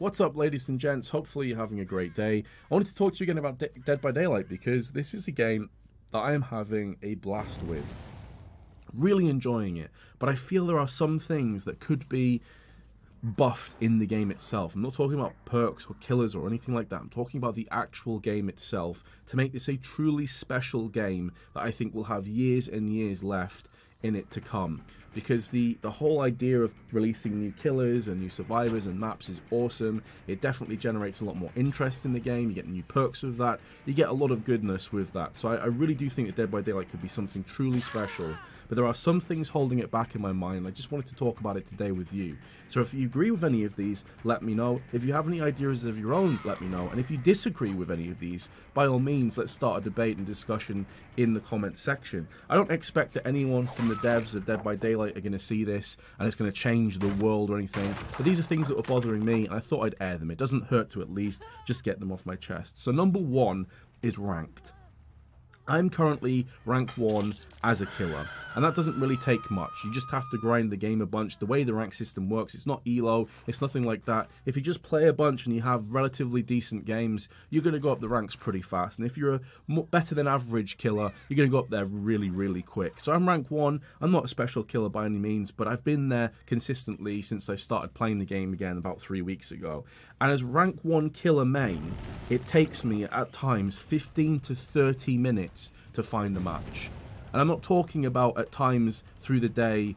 What's up, ladies and gents? Hopefully you're having a great day. I wanted to talk to you again about Dead by Daylight because this is a game that I am having a blast with. Really enjoying it, but I feel there are some things that could be buffed in the game itself. I'm not talking about perks or killers or anything like that. I'm talking about the actual game itself to make this a truly special game that I think will have years and years left in it to come, because the whole idea of releasing new killers and new survivors and maps is awesome. It definitely generates a lot more interest in the game. You get new perks with that. You get a lot of goodness with that. So I really do think that Dead by Daylight could be something truly special. But there are some things holding it back in my mind. I just wanted to talk about it today with you. So if you agree with any of these, let me know. If you have any ideas of your own, let me know. And if you disagree with any of these, by all means, let's start a debate and discussion in the comments section. I don't expect that anyone from the devs of Dead by Daylight are going to see this and it's going to change the world or anything. But these are things that were bothering me, and I thought I'd air them. It doesn't hurt to at least just get them off my chest. So number one is ranked. I'm currently rank 1 as a killer, and that doesn't really take much. You just have to grind the game a bunch. The way the rank system works, it's not ELO, it's nothing like that. If you just play a bunch and you have relatively decent games, you're going to go up the ranks pretty fast. And if you're a better than average killer, you're going to go up there really, really quick. So I'm rank 1. I'm not a special killer by any means, but I've been there consistently since I started playing the game again about 3 weeks ago. And as rank 1 killer main, it takes me at times 15 to 30 minutes to find the match. And I'm not talking about at times through the day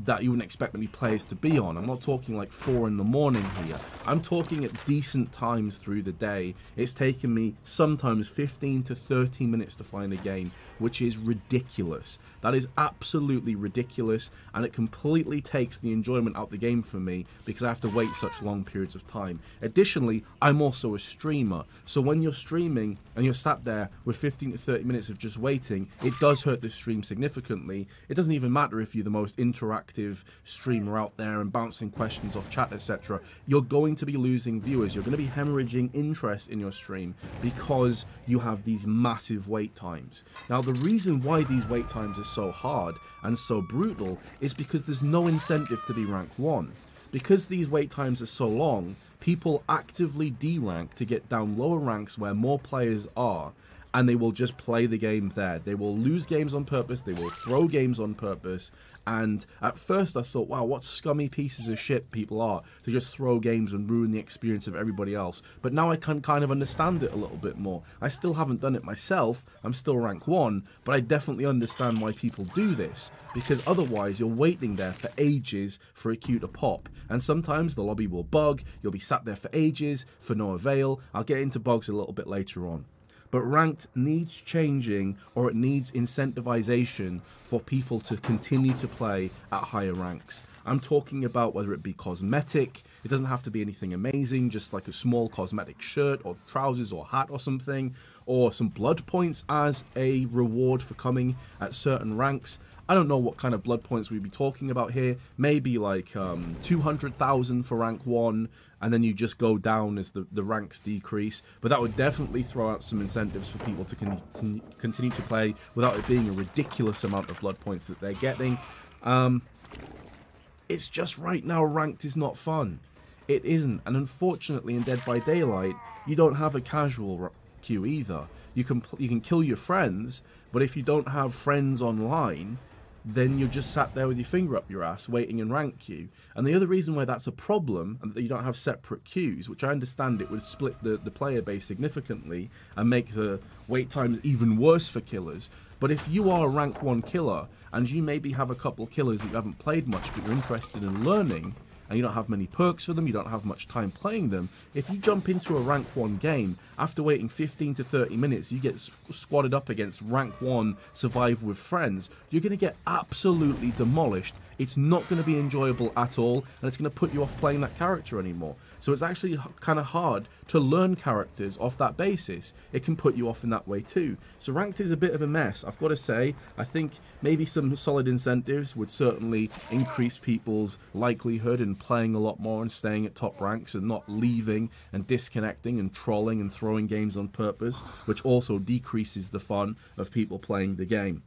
that you wouldn't expect many players to be on. I'm not talking like 4 in the morning here. I'm talking at decent times through the day. It's taken me sometimes 15 to 30 minutes to find a game, which is ridiculous. That is absolutely ridiculous, and it completely takes the enjoyment out the game for me because I have to wait such long periods of time. Additionally, I'm also a streamer, so when you're streaming and you're sat there with 15 to 30 minutes of just waiting, it does hurt the stream significantly. It doesn't even matter if you're the most interactive streamer out there and bouncing questions off chat, etc. You're going to be losing viewers. You're going to be hemorrhaging interest in your stream because you have these massive wait times. Now, the reason why these wait times are so hard and so brutal is because there's no incentive to be rank 1. Because these wait times are so long, people actively derank to get down lower ranks where more players are, and they will just play the game there. They will lose games on purpose, they will throw games on purpose, and at first I thought, wow, what scummy pieces of shit people are to just throw games and ruin the experience of everybody else. But now I can kind of understand it a little bit more. I still haven't done it myself, I'm still rank 1, but I definitely understand why people do this, because otherwise you're waiting there for ages for a queue to pop, and sometimes the lobby will bug, you'll be sat there for ages, for no avail. I'll get into bugs a little bit later on. But ranked needs changing, or it needs incentivization for people to continue to play at higher ranks. I'm talking about whether it be cosmetic. It doesn't have to be anything amazing, just like a small cosmetic shirt or trousers or hat or something, or some blood points as a reward for coming at certain ranks. I don't know what kind of blood points we'd be talking about here. Maybe like 200,000 for rank 1, and then you just go down as the ranks decrease. But that would definitely throw out some incentives for people to continue to play without it being a ridiculous amount of blood points that they're getting. It's just right now ranked is not fun. It isn't, and unfortunately in Dead by Daylight, you don't have a casual queue either. You can kill your friends, but if you don't have friends online, then you're just sat there with your finger up your ass waiting in rank queue. And the other reason why that's a problem, and that you don't have separate queues, which I understand it would split the player base significantly and make the wait times even worse for killers. But if you are a rank 1 killer, and you maybe have a couple of killers that you haven't played much but you're interested in learning, and you don't have many perks for them, you don't have much time playing them, if you jump into a rank 1 game, after waiting 15 to 30 minutes, you get squatted up against rank 1 survive with friends, you're going to get absolutely demolished. It's not going to be enjoyable at all, and it's going to put you off playing that character anymore. So it's actually kind of hard to learn characters off that basis. It can put you off in that way too. So ranked is a bit of a mess, I've got to say. I think maybe some solid incentives would certainly increase people's likelihood in playing a lot more and staying at top ranks and not leaving and disconnecting and trolling and throwing games on purpose, which also decreases the fun of people playing the game.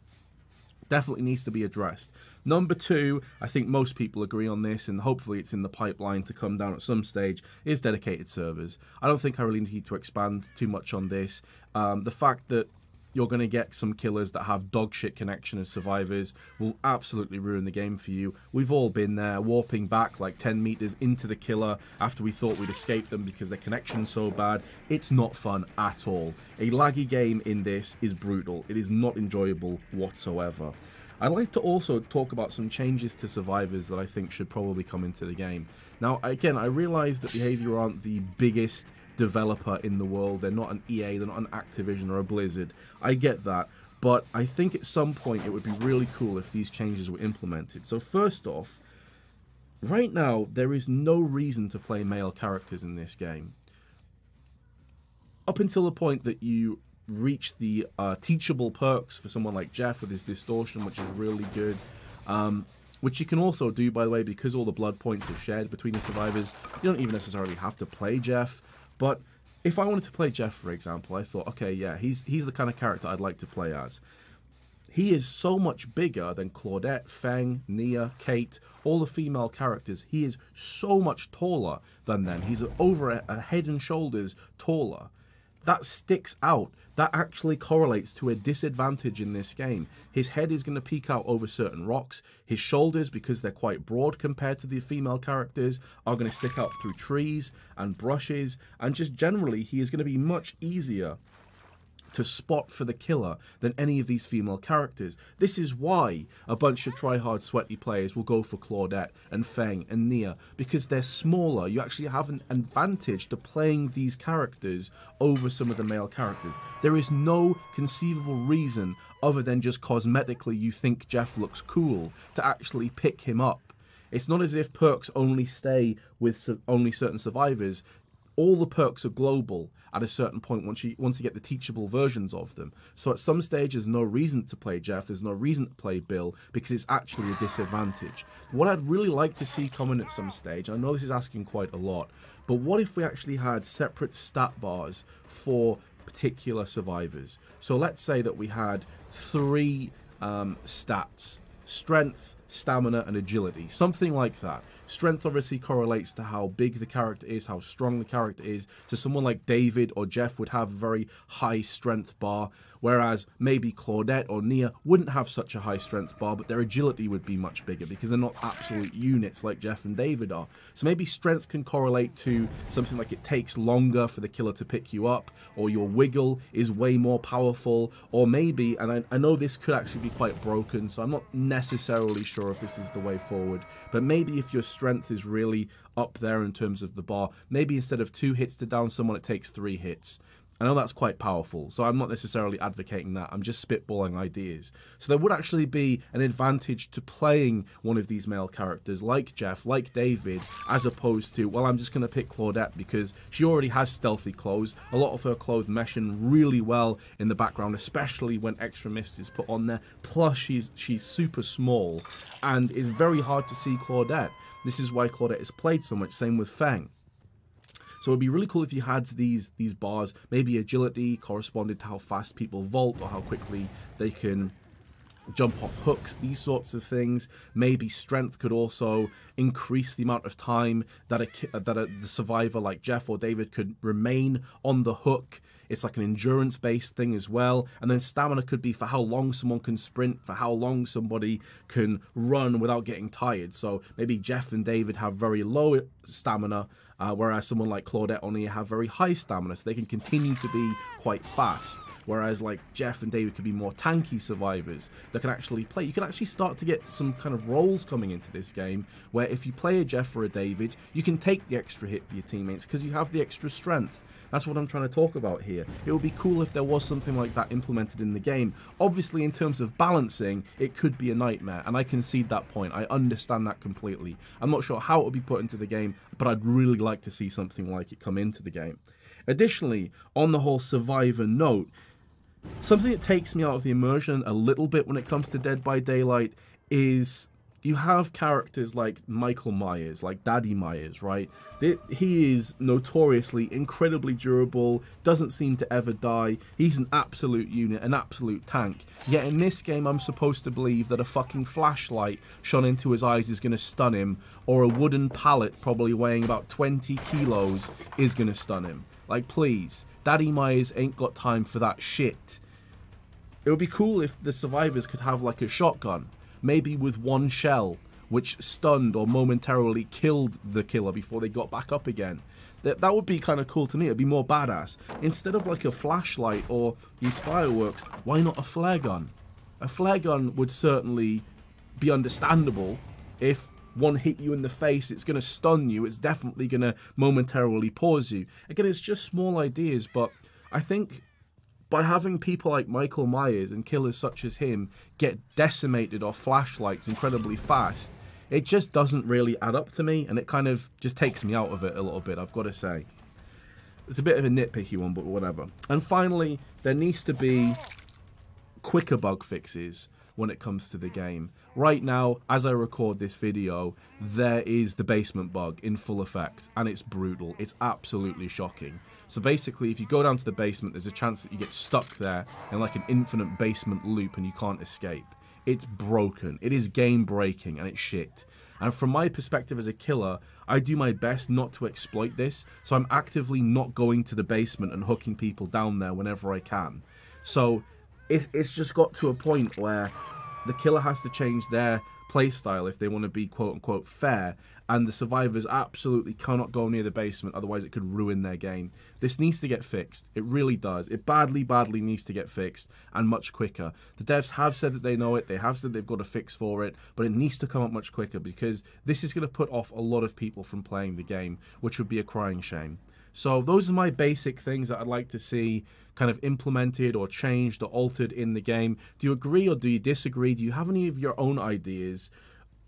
definitely needs to be addressed. Number two, I think most people agree on this, and hopefully it's in the pipeline to come down at some stage, is dedicated servers. I don't think I really need to expand too much on this. The fact that you're going to get some killers that have dogshit connection as survivors will absolutely ruin the game for you. We've all been there, warping back like 10 meters into the killer after we thought we'd escaped them because their connection's so bad. It's not fun at all. A laggy game in this is brutal. It is not enjoyable whatsoever. I'd like to also talk about some changes to survivors that I think should probably come into the game. Now, again, I realize that Behaviour aren't the biggest developer in the world. They're not an EA, they're not an Activision or a Blizzard. I get that, but I think at some point it would be really cool if these changes were implemented. So first off, right now there is no reason to play male characters in this game. Up until the point that you reach the teachable perks for someone like Jeff with his distortion, which is really good. Which you can also do, by the way, because all the blood points are shared between the survivors. You don't even necessarily have to play Jeff. But if I wanted to play Jeff, for example, I thought, okay, yeah, he's the kind of character I'd like to play as. He is so much bigger than Claudette, Feng, Nia, Kate, all the female characters. He is so much taller than them. He's over a head and shoulders taller. That sticks out. That actually correlates to a disadvantage in this game. His head is going to peek out over certain rocks. His shoulders, because they're quite broad compared to the female characters, are going to stick out through trees and brushes. And just generally, he is going to be much easier to spot for the killer than any of these female characters. This is why a bunch of try-hard sweaty players will go for Claudette and Feng and Nia, because they're smaller. You actually have an advantage to playing these characters over some of the male characters. There is no conceivable reason other than just cosmetically you think Jeff looks cool to actually pick him up. It's not as if perks only stay with only certain survivors. All the perks are global at a certain point once you get the teachable versions of them. So at some stage there's no reason to play Jeff, there's no reason to play Bill, because it's actually a disadvantage. What I'd really like to see coming at some stage, I know this is asking quite a lot, but what if we actually had separate stat bars for particular survivors? So let's say that we had 3 stats: strength, stamina, and agility. Something like that. Strength obviously correlates to how big the character is, how strong the character is. So someone like David or Jeff would have a very high strength bar, whereas maybe Claudette or Nia wouldn't have such a high strength bar, but their agility would be much bigger because they're not absolute units like Jeff and David are. So maybe strength can correlate to something like it takes longer for the killer to pick you up, or your wiggle is way more powerful, or maybe, and I know this could actually be quite broken, so I'm not necessarily sure if this is the way forward, but maybe if your strength is really up there in terms of the bar, maybe instead of 2 hits to down someone, it takes 3 hits. I know that's quite powerful, so I'm not necessarily advocating that. I'm just spitballing ideas. So there would actually be an advantage to playing one of these male characters like Jeff, like David, as opposed to, well, I'm just going to pick Claudette because she already has stealthy clothes. A lot of her clothes mesh in really well in the background, especially when extra mist is put on there. Plus, she's super small, and it's very hard to see Claudette. This is why Claudette is played so much, same with Feng. So it'd be really cool if you had these bars, maybe agility corresponded to how fast people vault or how quickly they can jump off hooks, these sorts of things. Maybe strength could also increase the amount of time that the survivor like Jeff or David could remain on the hook. It's like an endurance-based thing as well. And then stamina could be for how long someone can sprint, for how long somebody can run without getting tired. So maybe Jeff and David have very low stamina, whereas someone like Claudette only have very high stamina, so they can continue to be quite fast. Whereas like Jeff and David could be more tanky survivors that can actually play. You can actually start to get some kind of roles coming into this game where if you play a Jeff or a David, you can take the extra hit for your teammates because you have the extra strength. That's what I'm trying to talk about here. It would be cool if there was something like that implemented in the game. Obviously, in terms of balancing, it could be a nightmare, and I concede that point. I understand that completely. I'm not sure how it would be put into the game, but I'd really like to see something like it come into the game. Additionally, on the whole survivor note, something that takes me out of the immersion a little bit when it comes to Dead by Daylight is you have characters like Michael Myers, like Daddy Myers, right? He is notoriously incredibly durable, doesn't seem to ever die. He's an absolute unit, an absolute tank. Yet in this game, I'm supposed to believe that a fucking flashlight shone into his eyes is going to stun him, or a wooden pallet probably weighing about 20 kilos is going to stun him. Like, please, Daddy Myers ain't got time for that shit. It would be cool if the survivors could have like a shotgun, maybe with one shell, which stunned or momentarily killed the killer before they got back up again. That would be kind of cool to me. It'd be more badass. Instead of like a flashlight or these fireworks, why not a flare gun? A flare gun would certainly be understandable. If one hit you in the face, it's going to stun you. It's definitely going to momentarily pause you. Again, it's just small ideas, but I think by having people like Michael Myers and killers such as him get decimated off flashlights incredibly fast, it just doesn't really add up to me, and it kind of just takes me out of it a little bit, I've got to say. It's a bit of a nitpicky one, but whatever. And finally, there needs to be quicker bug fixes when it comes to the game. Right now, as I record this video, there is the basement bug in full effect, and it's brutal. It's absolutely shocking. So basically, if you go down to the basement, there's a chance that you get stuck there in like an infinite basement loop and you can't escape. It's broken. It is game breaking, and it's shit. And from my perspective as a killer, I do my best not to exploit this, so I'm actively not going to the basement and hooking people down there whenever I can. So it's just got to a point where the killer has to change their playstyle if they want to be quote-unquote fair, and the survivors absolutely cannot go near the basement, otherwise it could ruin their game. This needs to get fixed. It really does. It badly needs to get fixed, and much quicker. The devs have said that they know it, they have said they've got a fix for it, but it needs to come up much quicker, because this is going to put off a lot of people from playing the game, which would be a crying shame. So those are my basic things that I'd like to see kind of implemented or changed or altered in the game. Do you agree or do you disagree? Do you have any of your own ideas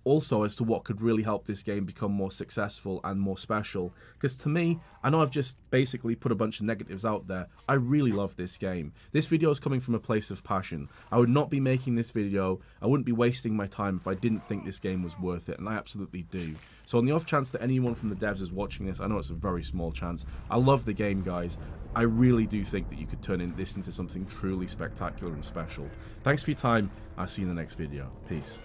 also as to what could really help this game become more successful and more special? Because to me, I know I've just basically put a bunch of negatives out there. I really love this game. This video is coming from a place of passion. I would not be making this video, I wouldn't be wasting my time if I didn't think this game was worth it, and I absolutely do. So on the off chance that anyone from the devs is watching this, I know it's a very small chance, I love the game, guys. I really do think that you could turn this into something truly spectacular and special. Thanks for your time. I'll see you in the next video. Peace.